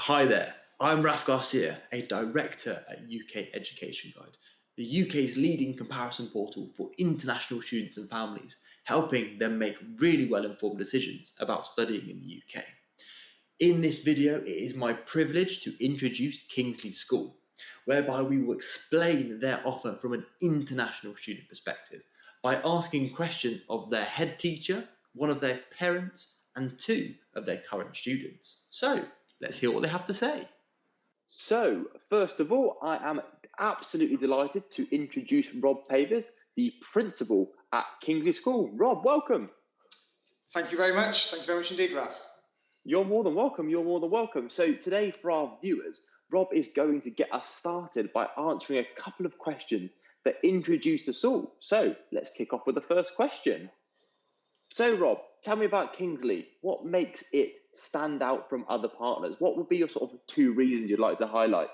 Hi there, I'm Raf Garcia, a director at UK Education Guide, the UK's leading comparison portal for international students and families, helping them make really well-informed decisions about studying in the UK. In this video, it is my privilege to introduce Kingsley School, whereby we will explain their offer from an international student perspective by asking questions of their head teacher, one of their parents, and two of their current students. So, let's hear what they have to say. So, first of all, I am absolutely delighted to introduce Rob Pavers, the principal at Kingsley School. Rob, welcome. Thank you very much. Thank you very much indeed, Raf. You're more than welcome. You're more than welcome. So today, for our viewers, Rob is going to get us started by answering a couple of questions that introduce us all. So let's kick off with the first question. So, Rob, tell me about Kingsley. What makes it stand out from other partners? What would be your sort of two reasons you'd like to highlight?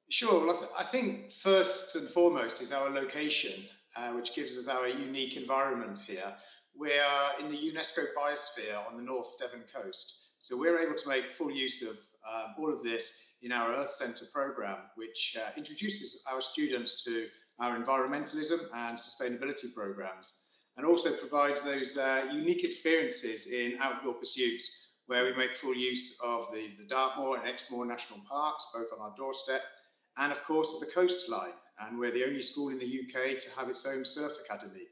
Sure. Well, I think first and foremost is our location, which gives us our unique environment here. We are in the UNESCO biosphere on the North Devon coast. So we're able to make full use of all of this in our Earth Centre programme, which introduces our students to our environmentalism and sustainability programmes, and also provides those unique experiences in outdoor pursuits where we make full use of the Dartmoor and Exmoor National Parks, both on our doorstep, and of course of the coastline. And we're the only school in the UK to have its own surf academy.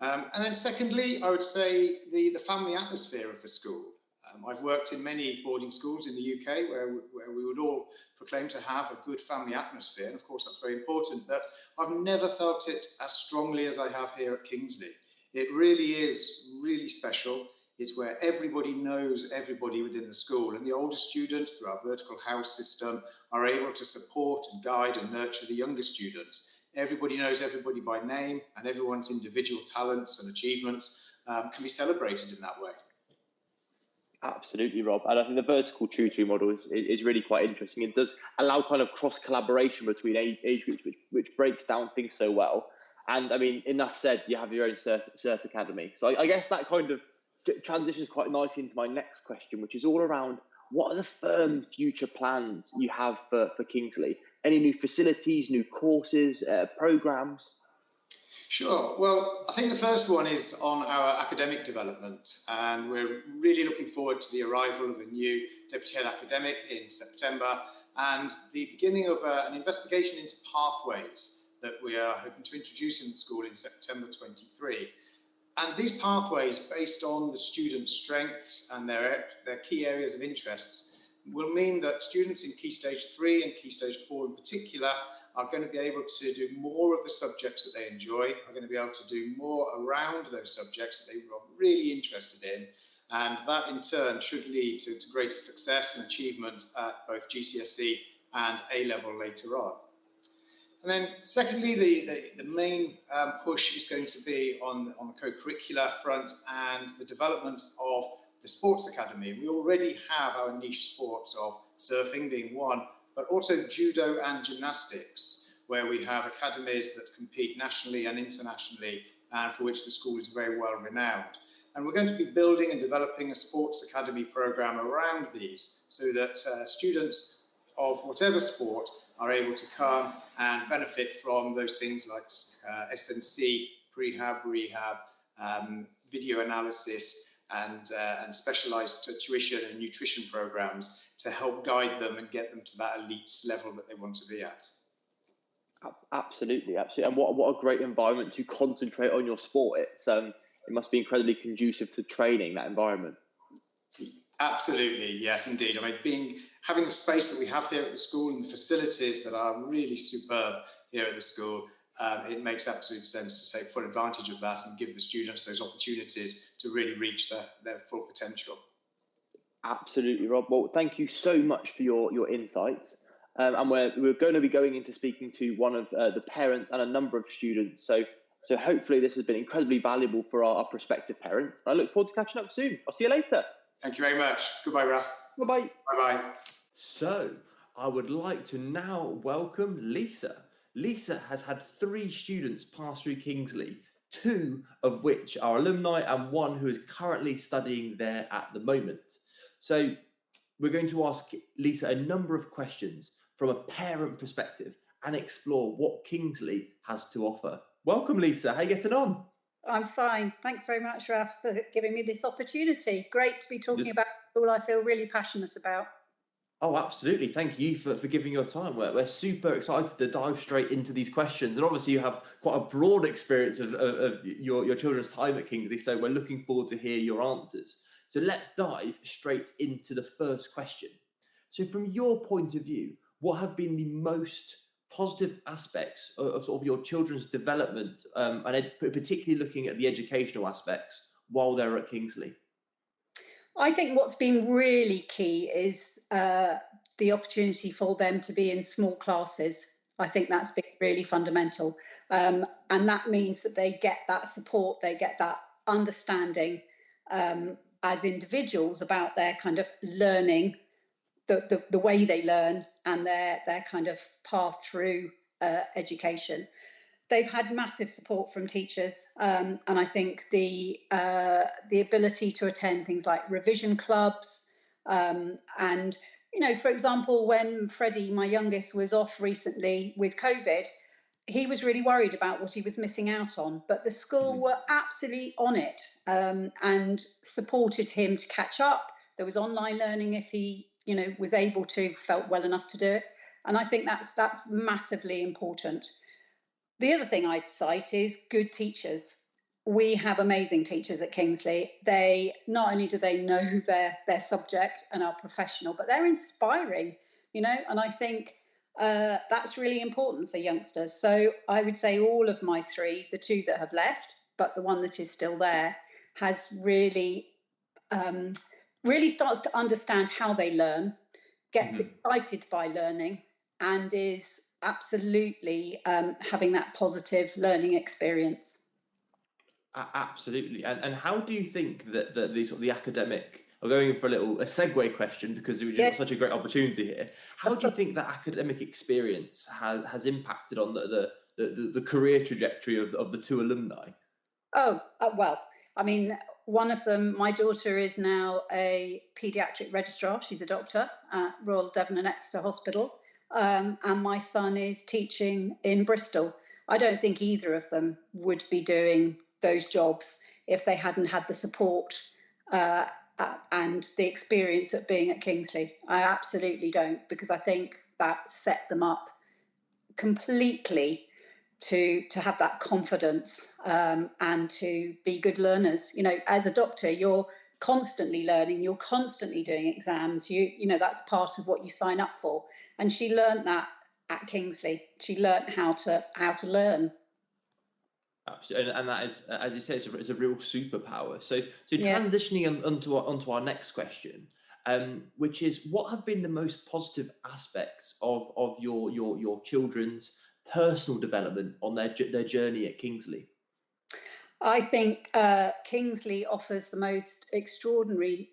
And then secondly, I would say the family atmosphere of the school. I've worked in many boarding schools in the UK where we would all proclaim to have a good family atmosphere, and of course that's very important, but I've never felt it as strongly as I have here at Kingsley. It really is really special. It's where everybody knows everybody within the school, and the older students, through our vertical house system, are able to support and guide and nurture the younger students. Everybody knows everybody by name, and everyone's individual talents and achievements can be celebrated in that way. Absolutely, Rob. And I think the vertical tutoring model is really quite interesting. It does allow kind of cross-collaboration between age groups, which breaks down things so well. And I mean, enough said, you have your own surf academy. So I guess that kind of transitions quite nicely into my next question, which is all around what are the firm future plans you have for Kingsley? Any new facilities, new courses, programs? Sure. Well, I think the first one is on our academic development, and we're really looking forward to the arrival of a new deputy head academic in September and the beginning of an investigation into pathways that we are hoping to introduce in the school in September 23. And these pathways, based on the students' strengths and their key areas of interests, will mean that students in Key Stage 3 and Key Stage 4 in particular are going to be able to do more of the subjects that they enjoy, are going to be able to do more around those subjects that they are really interested in, and that in turn should lead to greater success and achievement at both GCSE and A-level later on. And then secondly, the main push is going to be on the co-curricular front and the development of the sports academy. We already have our niche sports of surfing being one, but also judo and gymnastics, where we have academies that compete nationally and internationally, and for which the school is very well renowned. And we're going to be building and developing a sports academy program around these so that students of whatever sport are able to come and benefit from those things like SNC, prehab, rehab, video analysis, and specialised tuition and nutrition programs to help guide them and get them to that elite level that they want to be at. Absolutely, absolutely. And what a great environment to concentrate on your sport. It must be incredibly conducive to training, that environment. Absolutely, yes, indeed. I mean, having the space that we have here at the school and the facilities that are really superb here at the school, it makes absolute sense to take full advantage of that and give the students those opportunities to really reach their full potential. Absolutely, Rob. Well, thank you so much for your insights. And we're going to be going into speaking to one of the parents and a number of students. So hopefully this has been incredibly valuable for our prospective parents. I look forward to catching up soon. I'll see you later. Thank you very much. Goodbye, Raf. Bye-bye. Bye-bye. So, I would like to now welcome Lisa. Lisa has had 3 students pass through Kingsley, 2 of which are alumni and 1 who is currently studying there at the moment. So, we're going to ask Lisa a number of questions from a parent perspective and explore what Kingsley has to offer. Welcome, Lisa. How are you getting on? I'm fine. Thanks very much, Raf, for giving me this opportunity. Great to be talking about all I feel really passionate about. Oh, absolutely. Thank you for giving your time. We're super excited to dive straight into these questions. And obviously you have quite a broad experience of your children's time at Kingsley, so we're looking forward to hear your answers. So let's dive straight into the first question. So from your point of view, what have been the most positive aspects of sort of your children's development, and particularly looking at the educational aspects while they're at Kingsley? I think what's been really key is the opportunity for them to be in small classes. I think that's been really fundamental. And that means that they get that support, they get that understanding as individuals about their kind of learning, the way they learn and their kind of path through education. They've had massive support from teachers, and I think the ability to attend things like revision clubs, and for example, when Freddie, my youngest, was off recently with COVID, he was really worried about what he was missing out on, but the school were absolutely on it, and supported him to catch up. There was online learning if he was able to, felt well enough to do it, and I think that's massively important. The other thing I'd cite is good teachers. We have amazing teachers at Kingsley. They not only do they know their subject and are professional, but they're inspiring, and I think that's really important for youngsters. So I would say all of my three, the two that have left, but the one that is still there, has really starts to understand how they learn, gets excited by learning, and is absolutely having that positive learning experience. Absolutely. And how do you think that the sort of the academic, I'm going for a segue question because we've got such a great opportunity here. How do you think that academic experience has impacted on the career trajectory of the two alumni? Well, I mean, one of them, my daughter, is now a paediatric registrar. She's a doctor at Royal Devon and Exeter Hospital. And my son is teaching in Bristol. I don't think either of them would be doing those jobs if they hadn't had the support and the experience of being at Kingsley. I absolutely don't, because I think that set them up completely to have that confidence and to be good learners. As a doctor, you're constantly learning, you're constantly doing exams, that's part of what you sign up for. And she learned that at Kingsley. She learned how to learn. Absolutely, and that is, as you say, it's a real superpower. So transitioning onto our next question, which is, what have been the most positive aspects of your children's personal development on their journey at Kingsley? I think Kingsley offers the most extraordinary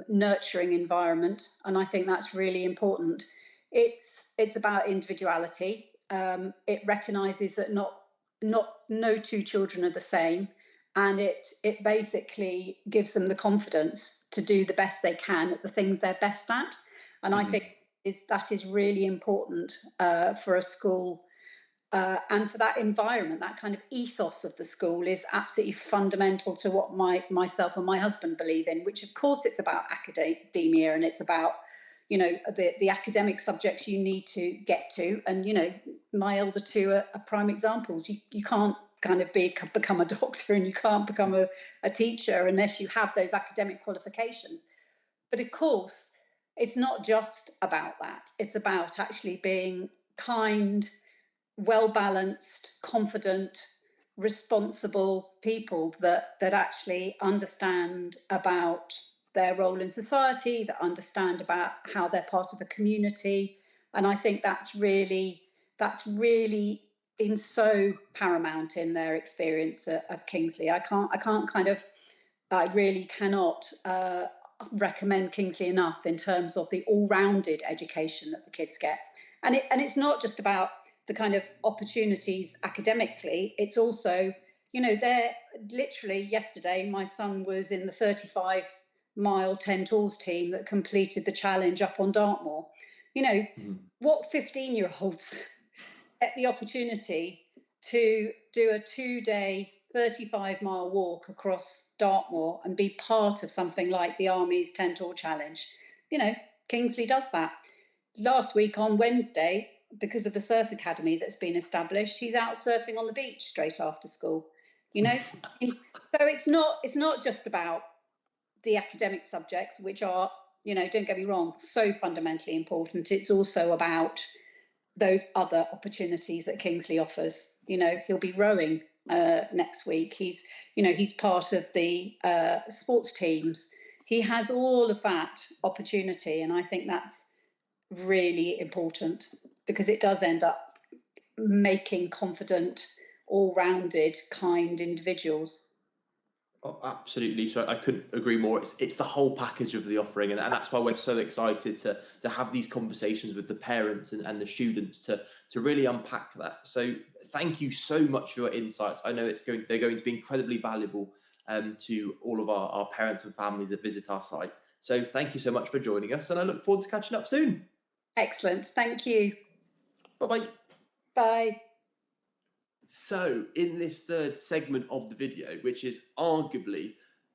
nurturing environment, and I think that's really important. It's about individuality. It recognises that no two children are the same, and it basically gives them the confidence to do the best they can at the things they're best at. And I think that is really important for a school. And for that environment, that kind of ethos of the school is absolutely fundamental to what myself and my husband believe in, which of course it's about academia, and it's about, the academic subjects you need to get to. And, my elder two are prime examples. You can't kind of become a doctor, and you can't become a teacher unless you have those academic qualifications. But of course, it's not just about that. It's about actually being kind, well-balanced, confident, responsible people that actually understand about their role in society, that understand about how they're part of a community. And I think that's really been so paramount in their experience of Kingsley. I really cannot recommend Kingsley enough in terms of the all-rounded education that the kids get. And it's not just about the kind of opportunities academically, it's also, they're literally, yesterday my son was in the 35 mile 10 tools team that completed the challenge up on Dartmoor. You know, what 15-year-olds get the opportunity to do a 2-day 35-mile walk across Dartmoor and be part of something like the Army's 10 Tour Challenge? You know, Kingsley does that. Last week on Wednesday, because of the surf academy that's been established, he's out surfing on the beach straight after school. You know, so it's not just about the academic subjects, which are, you know, don't get me wrong, so fundamentally important. It's also about those other opportunities that Kingsley offers. You know, he'll be rowing next week. He's part of the sports teams. He has all of that opportunity, and I think that's really important, because it does end up making confident, all-rounded, kind individuals. Oh, absolutely. So I couldn't agree more. It's the whole package of the offering, and that's why we're so excited to have these conversations with the parents and the students to really unpack that. So thank you so much for your insights. I know they're going to be incredibly valuable to all of our parents and families that visit our site. So thank you so much for joining us, and I look forward to catching up soon. Excellent. Thank you. Bye-bye. Bye. So in this third segment of the video, which is arguably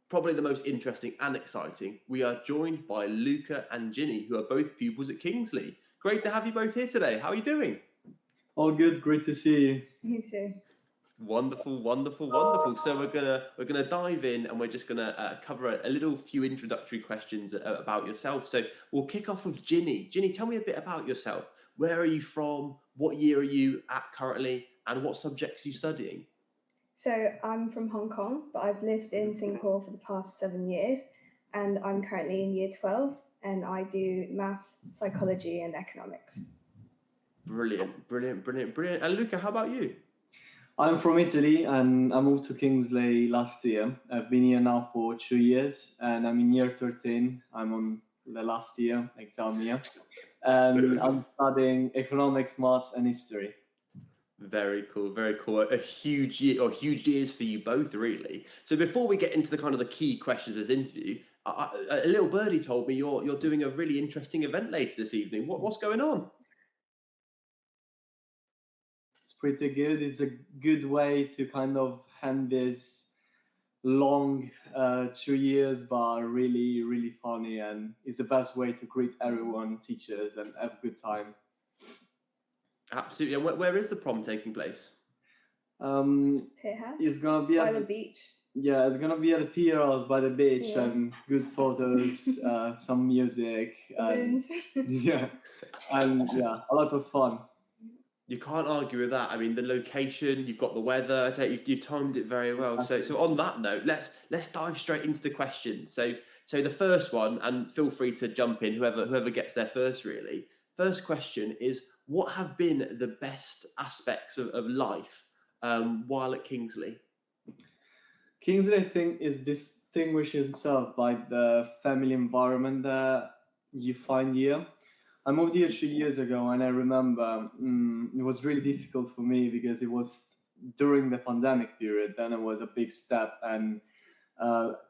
probably the most interesting and exciting, we are joined by Luca and Ginny, who are both pupils at Kingsley. Great to have you both here today. How are you doing? All good. Great to see you. You too. Wonderful, wonderful, wonderful. So we're gonna dive in, and we're just gonna cover a little few introductory questions about yourself. So we'll kick off with Ginny. Ginny, tell me a bit about yourself. Where are you from? What year are you at currently? And what subjects are you studying? So I'm from Hong Kong, but I've lived in Singapore for the past 7 years, and I'm currently in year 12, and I do maths, psychology, and economics. Brilliant, brilliant, brilliant, brilliant. And Luca, how about you? I'm from Italy and I moved to Kingsley last year. I've been here now for 2 years and I'm in year 13. I'm on the last year, exam year. And I'm studying economics, maths, and history. Very cool, very cool. A huge year, or huge years for you both, really. So before we get into the kind of the key questions of this interview, a little birdie told me you're doing a really interesting event later this evening. What's going on? It's pretty good. It's a good way to kind of end this long 2 years, but really, really funny. And it's the best way to greet everyone, teachers, and have a good time. Absolutely. And where is the prom taking place? Pier House? It's gonna be by the beach. Yeah, it's gonna be at the pier house by the beach, Yeah. and good photos, some music, and Balloons. a lot of fun. You can't argue with that. I mean, the location, you've got the weather. I say you've timed it very well. So on that note, let's dive straight into the questions. So the first one, and feel free to jump in, whoever gets there first, really. First question is, what have been the best aspects of life while at Kingsley? Kingsley, I think, is distinguishing himself by the family environment that you find here. I moved here 2 years ago, and I remember it was really difficult for me because it was during the pandemic period. Then it was a big step, and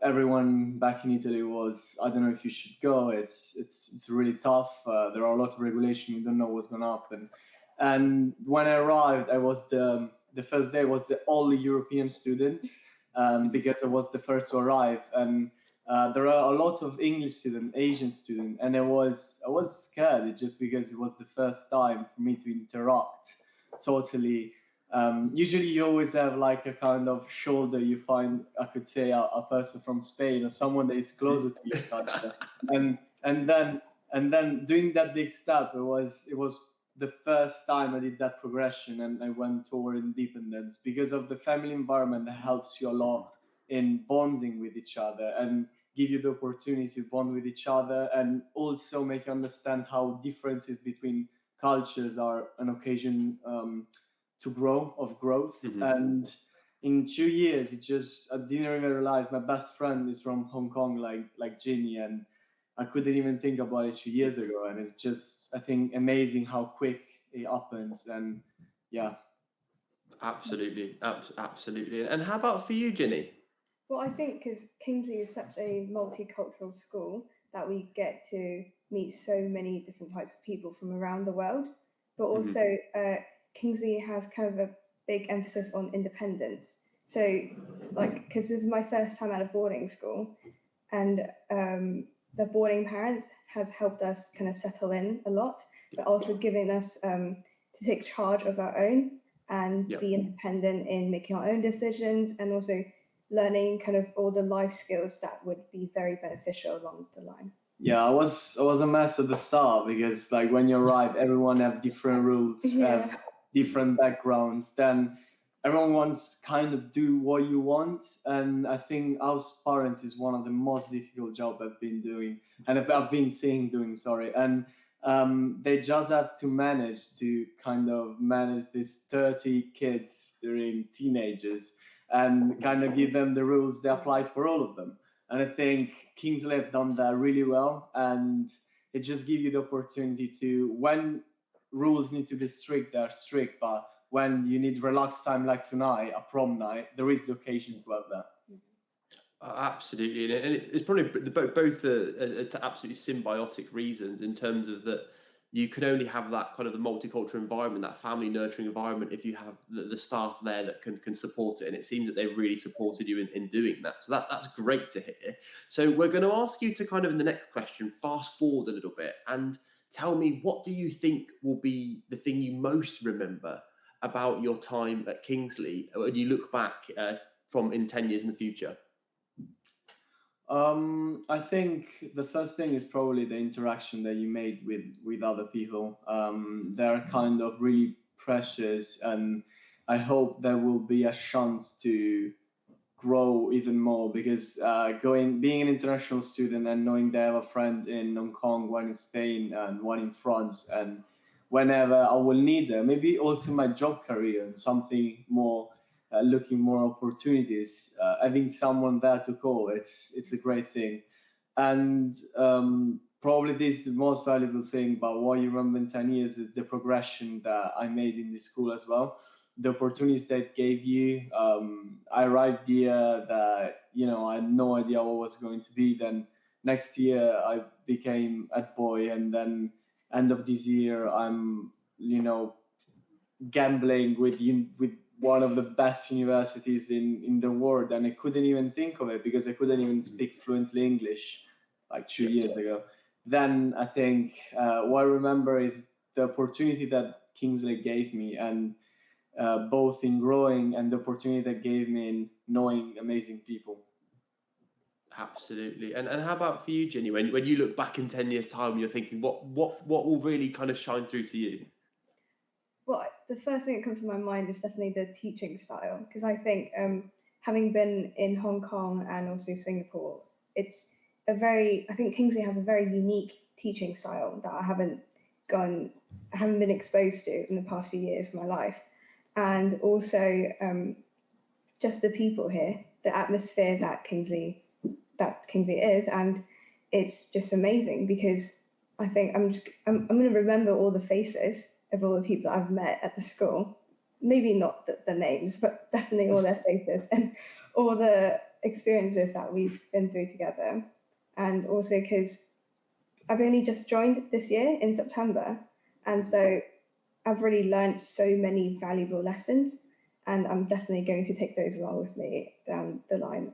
everyone back in Italy was, I don't know if you should go. It's really tough. There are a lot of regulation. You don't know what's going to happen. And when I arrived, I was the first day was the only European student because I was the first to arrive. And there are a lot of English students, Asian students, and I was scared just because it was the first time for me to interact totally. Usually you always have like a kind of shoulder, you find, I could say, a person from Spain or someone that is closer to your culture. and then doing that big step, it was the first time I did that progression, and I went toward independence because of the family environment that helps you a lot in bonding with each other and give you the opportunity to bond with each other, and also make you understand how differences between cultures are an occasion to growth. Mm-hmm. And in 2 years, I didn't even realize my best friend is from Hong Kong, like Ginny, and I couldn't even think about it 2 years ago. And it's just, I think, amazing how quick it happens. And yeah. Absolutely. And how about for you, Ginny? Well, I think because Kingsley is such a multicultural school that we get to meet so many different types of people from around the world, but also Kingsley has kind of a big emphasis on independence. So, like, because this is my first time out of boarding school, and the boarding parents has helped us kind of settle in a lot, but also giving us to take charge of our own and be independent in making our own decisions, and also learning kind of all the life skills that would be very beneficial along the line. Yeah, I was a mess at the start because like when you arrive, everyone have different roots, have different backgrounds. Then everyone wants kind of do what you want, and I think house parents is one of the most difficult job I've been doing, and I've been seeing doing. Sorry, and they just have to manage these 30 kids during teenagers and kind of give them the rules they apply for all of them. And I think Kingsley have done that really well, and it just gives you the opportunity to, when rules need to be strict, they're strict, but when you need relaxed time like tonight, a prom night, there is the occasion to have that. Absolutely, and it's probably both absolutely symbiotic reasons in terms of that you can only have that kind of the multicultural environment, that family nurturing environment, if you have the staff there that can support it. And it seems that they've really supported you in doing that. So that's great to hear. So we're going to ask you to kind of, in the next question, fast forward a little bit and tell me, what do you think will be the thing you most remember about your time at Kingsley when you look back from in 10 years in the future? I think the first thing is probably the interaction that you made with other people. They're kind of really precious, and I hope there will be a chance to grow even more, because being an international student and knowing they have a friend in Hong Kong, one in Spain and one in France, and whenever I will need them, maybe also my job career and something more, looking more opportunities, having someone there to call, it's a great thing. And probably this is the most valuable thing about what you remember in 10 years is the progression that I made in this school as well. The opportunities that gave you. I arrived here that, I had no idea what was going to be. Then next year I became head boy, and then end of this year I'm, gambling with one of the best universities in the world, and I couldn't even think of it because I couldn't even speak fluently English like 2 years ago. Then I think what I remember is the opportunity that Kingsley gave me, and both in growing and the opportunity that gave me in knowing amazing people. Absolutely. And how about for you, Ginny, when you look back in 10 years' time, you're thinking, what will really kind of shine through to you? Well, the first thing that comes to my mind is definitely the teaching style, because I think having been in Hong Kong and also Singapore, I think Kingsley has a very unique teaching style that I haven't been exposed to in the past few years of my life. And also just the people here, the atmosphere that Kingsley is, and it's just amazing, because I think I'm going to remember all the faces of all the people that I've met at the school. Maybe not the names, but definitely all their faces and all the experiences that we've been through together. And also because I've only just joined this year in September, and so I've really learned so many valuable lessons, and I'm definitely going to take those along with me down the line.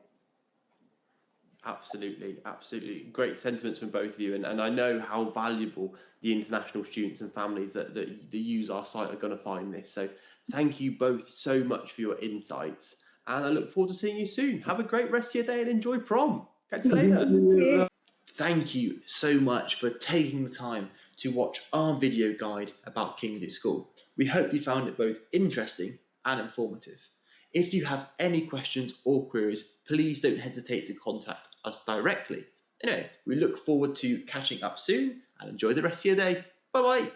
Absolutely. Great sentiments from both of you. And I know how valuable the international students and families that use our site are going to find this. So thank you both so much for your insights. And I look forward to seeing you soon. Have a great rest of your day and enjoy prom. Catch you later. Thank you so much for taking the time to watch our video guide about Kingsley School. We hope you found it both interesting and informative. If you have any questions or queries, please don't hesitate to contact us directly. Anyway, we look forward to catching up soon, and enjoy the rest of your day. Bye-bye.